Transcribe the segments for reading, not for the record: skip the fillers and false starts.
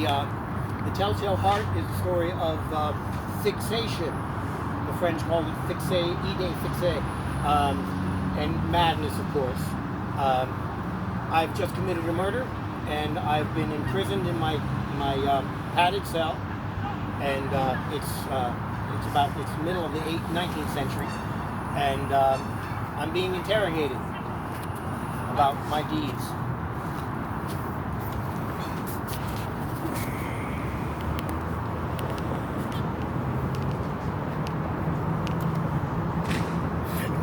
The Telltale Heart is the story of fixation. The French called it fixé, idée fixée, and madness, of course. I've just committed a murder, and I've been imprisoned in my padded cell, and it's the middle of the 19th century, and I'm being interrogated about my deeds.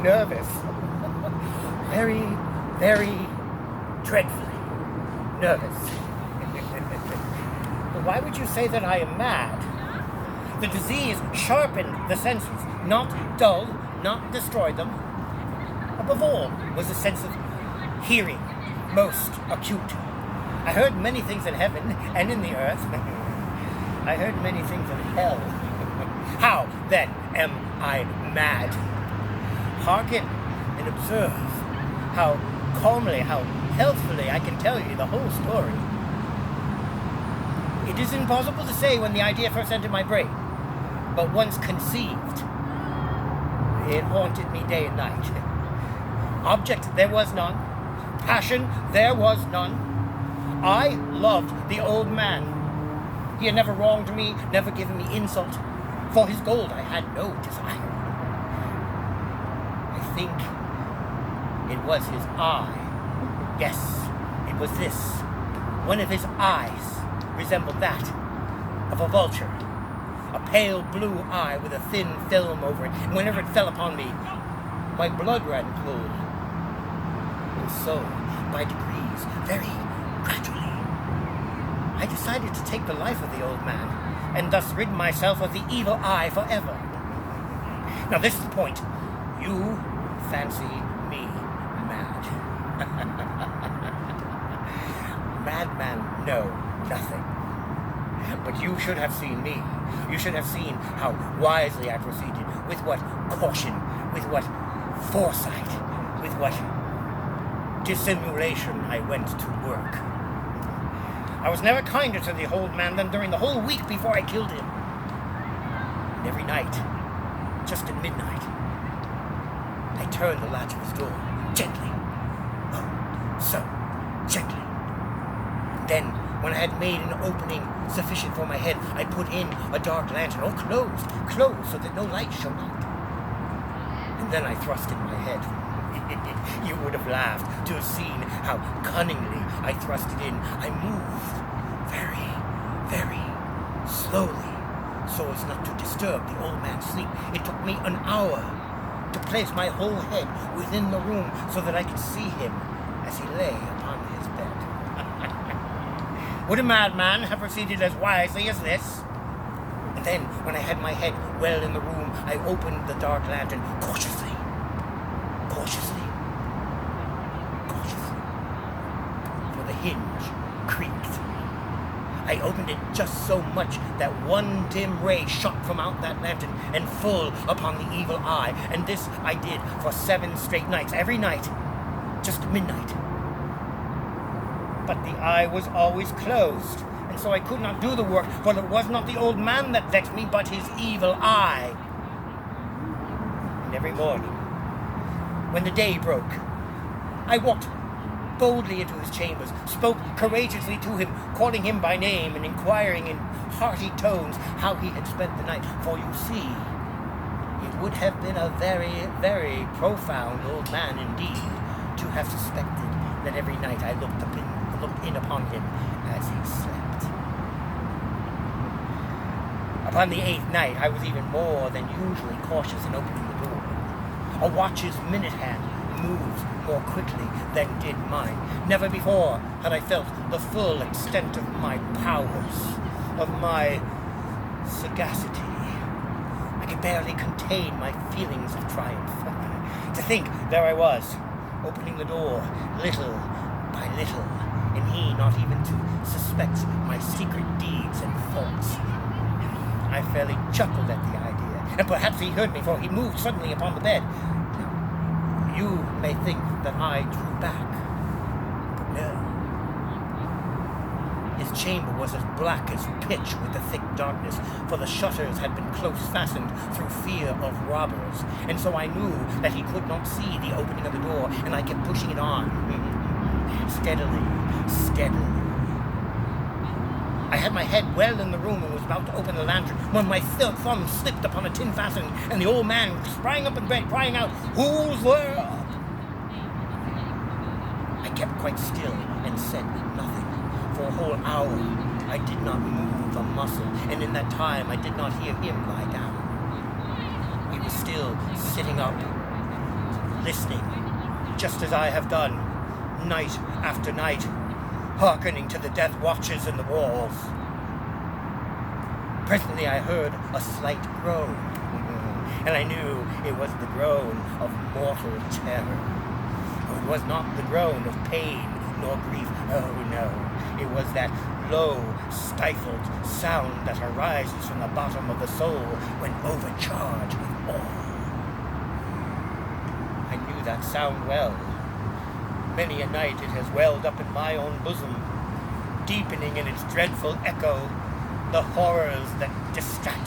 Nervous. Very, very dreadfully nervous. Why would you say that I am mad? The disease sharpened the senses, not dulled, not destroyed them. Above all was the sense of hearing, most acute. I heard many things in heaven and in the earth. I heard many things in hell. How, then, am I mad? Hearken and observe how calmly, how healthfully I can tell you the whole story. It is impossible to say when the idea first entered my brain, but once conceived, it haunted me day and night. Object there was none, passion there was none. I loved the old man. He had never wronged me, never given me insult. For his gold I had no desire. I think it was his eye. Yes, it was this. One of his eyes resembled that of a vulture. A pale blue eye with a thin film over it. And whenever it fell upon me, my blood ran cold. And so, by degrees, very gradually, I decided to take the life of the old man, and thus rid myself of the evil eye forever. Now this is the point. You fancy me mad. Madman know nothing. But you should have seen me. You should have seen how wisely I proceeded, with what caution, with what foresight, with what dissimulation I went to work. I was never kinder to the old man than during the whole week before I killed him. And every night, just at midnight, I turned the latch of his door, gently. Oh, so gently. Then, when I had made an opening sufficient for my head, I put in a dark lantern, closed, so that no light shone out. And then I thrust in my head. You would have laughed to have seen how cunningly I thrust it in. I moved very, very slowly, so as not to disturb the old man's sleep. It took me an hour to place my whole head within the room so that I could see him as he lay upon his bed. Would a madman have proceeded as wisely as this? And then, when I had my head well in the room, I opened the dark lantern cautiously. For the hinge creaked. I opened it just so much that one dim ray shot from out that lantern and full upon the evil eye. And this I did for 7 straight nights, every night, just at midnight. But the eye was always closed, and so I could not do the work, for it was not the old man that vexed me, but his evil eye. And every morning, when the day broke, I walked boldly into his chambers, spoke courageously to him, calling him by name and inquiring in hearty tones how he had spent the night. For you see, it would have been a very, very profound old man indeed to have suspected that every night I looked in upon him as he slept. Upon the 8th night, I was even more than usually cautious in opening the door. A watch's minute hand moves more quickly than did mine. Never before had I felt the full extent of my powers, of my sagacity. I could barely contain my feelings of triumph. To think, there I was, opening the door, little by little, and he not even to suspect my secret deeds and faults. I fairly chuckled at the idea, and perhaps he heard me, for he moved suddenly upon the bed. You may think that I drew back, but no. His The chamber was as black as pitch with the thick darkness, for the shutters had been close fastened through fear of robbers, and so I knew that he could not see the opening of the door, and I kept pushing it on, steadily, steadily. I had my head well in the room and was about to open the lantern when my thumb slipped upon a tin fastening, and the old man sprang up in bed, crying out, "Who's there?" I kept quite still and said nothing. For a whole hour, I did not move a muscle, and in that time I did not hear him lie down. He was still sitting up, listening, just as I have done, night after night, hearkening to the death watches in the walls. Presently I heard a slight groan, and I knew it was the groan of mortal terror. It was not the groan of pain nor grief. Oh no, it was that low, stifled sound that arises from the bottom of the soul when overcharged with awe. I knew that sound well. Many a night it has welled up in my own bosom, deepening in its dreadful echo the horrors that distract